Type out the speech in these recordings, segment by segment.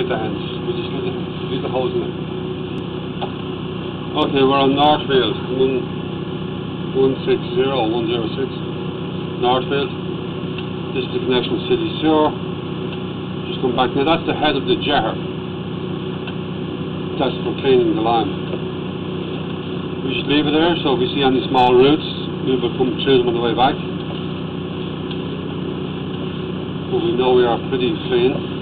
with the hands. We just leave the holes in it. Okay, we're on Northfield, 160106. Northfield. This is the connection to City Sewer. Just come back. Now that's the head of the jetter. That's for cleaning the line. We just leave it there, so if we see any small roots, we will come through them on the way back. But we know we are pretty clean.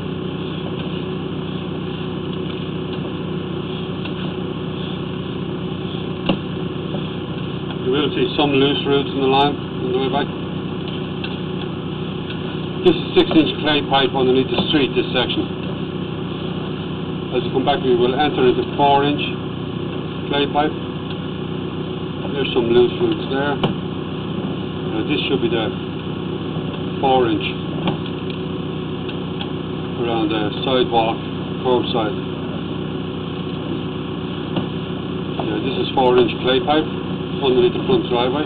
You will see some loose roots in the line on the way back. This is 6-inch clay pipe underneath the street, this section. As you come back, we will enter into 4-inch clay pipe. There's some loose roots there. This should be the 4-inch around the sidewalk, curbside. Yeah, this is 4-inch clay pipe underneath the front driveway.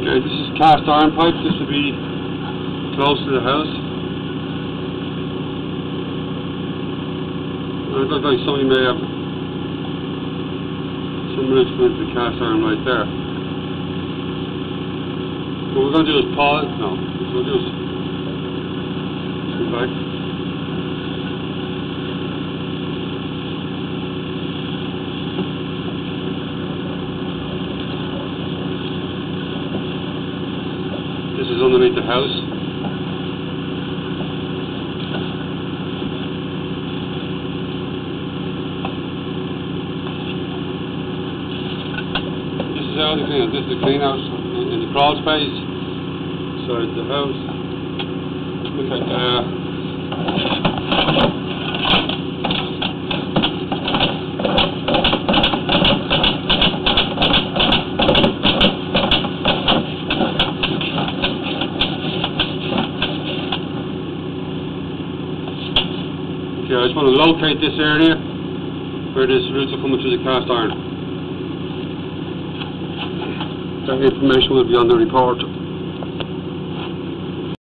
Okay, this is cast iron pipe. This will be close to the house. It looks like somebody may have some roots going into the cast iron right there. What we're going to do is pause. No, what we'll do is come back. This is underneath the house. This is how they clean it. This is the clean house in the crawl space beside the house. Okay, I just want to locate this area where these roots are coming through the cast iron. That information will be on the report.